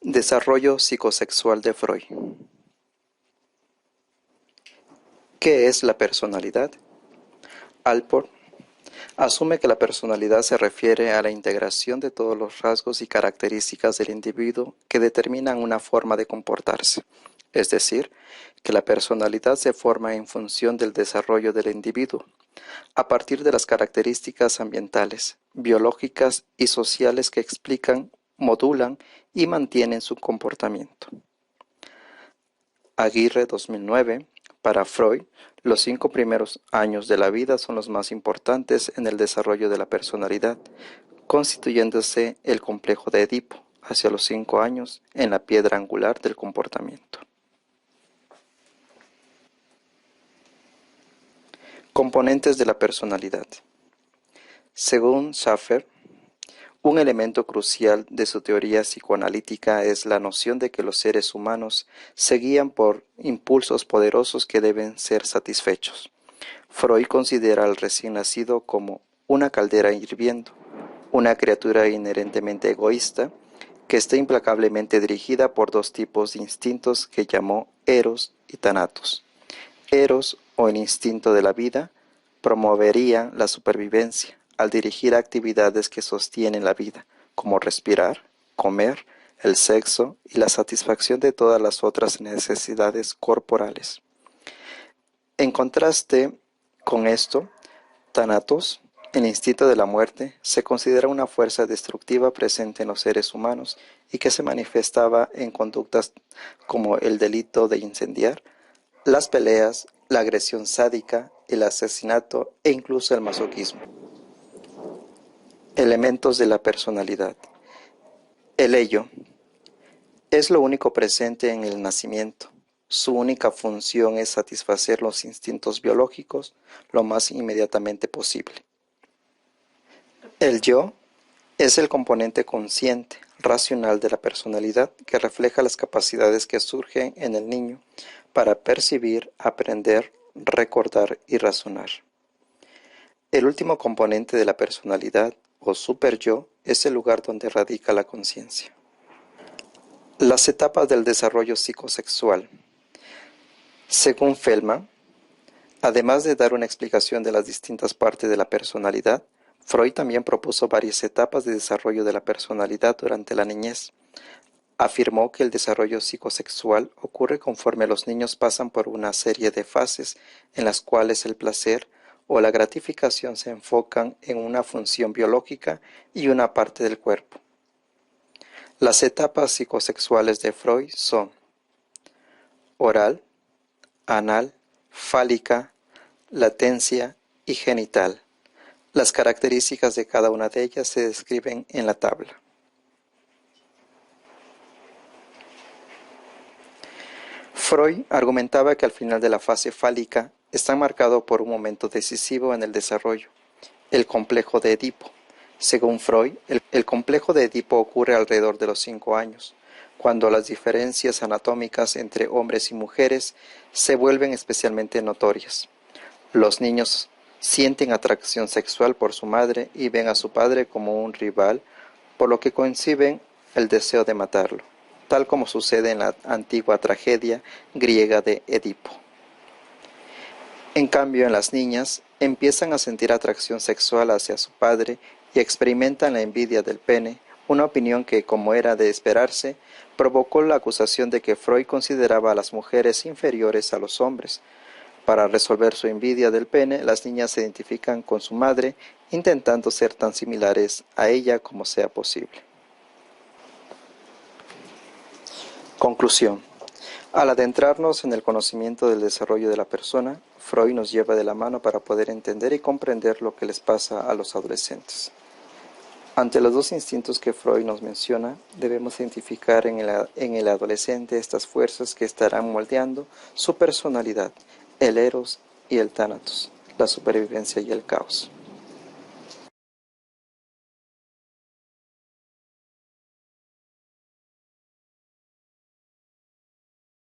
Desarrollo psicosexual de Freud. ¿Qué es la personalidad? Allport asume que la personalidad se refiere a la integración de todos los rasgos y características del individuo que determinan una forma de comportarse, es decir, que la personalidad se forma en función del desarrollo del individuo, a partir de las características ambientales, biológicas y sociales que explican, modulan y mantienen su comportamiento. Aguirre 2009. Para Freud, los 5 primeros años de la vida son los más importantes en el desarrollo de la personalidad, constituyéndose el complejo de Edipo, hacia los 5 años, en la piedra angular del comportamiento. Componentes de la personalidad. Según Schaffer, un elemento crucial de su teoría psicoanalítica es la noción de que los seres humanos se guían por impulsos poderosos que deben ser satisfechos. Freud considera al recién nacido como una caldera hirviendo, una criatura inherentemente egoísta que está implacablemente dirigida por dos tipos de instintos que llamó Eros y Thanatos. Eros, o el instinto de la vida, promovería la supervivencia al dirigir actividades que sostienen la vida, como respirar, comer, el sexo y la satisfacción de todas las otras necesidades corporales. En contraste con esto, Thanatos, el instinto de la muerte, se considera una fuerza destructiva presente en los seres humanos y que se manifestaba en conductas como el delito de incendiar, las peleas, la agresión sádica, el asesinato e incluso el masoquismo. Elementos de la personalidad. El ello es lo único presente en el nacimiento. Su única función es satisfacer los instintos biológicos lo más inmediatamente posible. El yo es el componente consciente, racional de la personalidad que refleja las capacidades que surgen en el niño para percibir, aprender, recordar y razonar. El último componente de la personalidad, o superyo, es el lugar donde radica la conciencia. Las etapas del desarrollo psicosexual. Según Feldman, además de dar una explicación de las distintas partes de la personalidad, Freud también propuso varias etapas de desarrollo de la personalidad durante la niñez. Afirmó que el desarrollo psicosexual ocurre conforme los niños pasan por una serie de fases en las cuales el placer o la gratificación se enfocan en una función biológica y una parte del cuerpo. Las etapas psicosexuales de Freud son oral, anal, fálica, latencia y genital. Las características de cada una de ellas se describen en la tabla. Freud argumentaba que al final de la fase fálica está marcado por un momento decisivo en el desarrollo, el complejo de Edipo. Según Freud, el complejo de Edipo ocurre alrededor de los 5 años, cuando las diferencias anatómicas entre hombres y mujeres se vuelven especialmente notorias. Los niños sienten atracción sexual por su madre y ven a su padre como un rival, por lo que conciben el deseo de matarlo, tal como sucede en la antigua tragedia griega de Edipo. En cambio, en las niñas, empiezan a sentir atracción sexual hacia su padre y experimentan la envidia del pene, una opinión que, como era de esperarse, provocó la acusación de que Freud consideraba a las mujeres inferiores a los hombres. Para resolver su envidia del pene, las niñas se identifican con su madre, intentando ser tan similares a ella como sea posible. Conclusión. Al adentrarnos en el conocimiento del desarrollo de la persona, Freud nos lleva de la mano para poder entender y comprender lo que les pasa a los adolescentes. Ante los dos instintos que Freud nos menciona, debemos identificar en el adolescente estas fuerzas que estarán moldeando su personalidad, el eros y el thanatos, la supervivencia y el caos.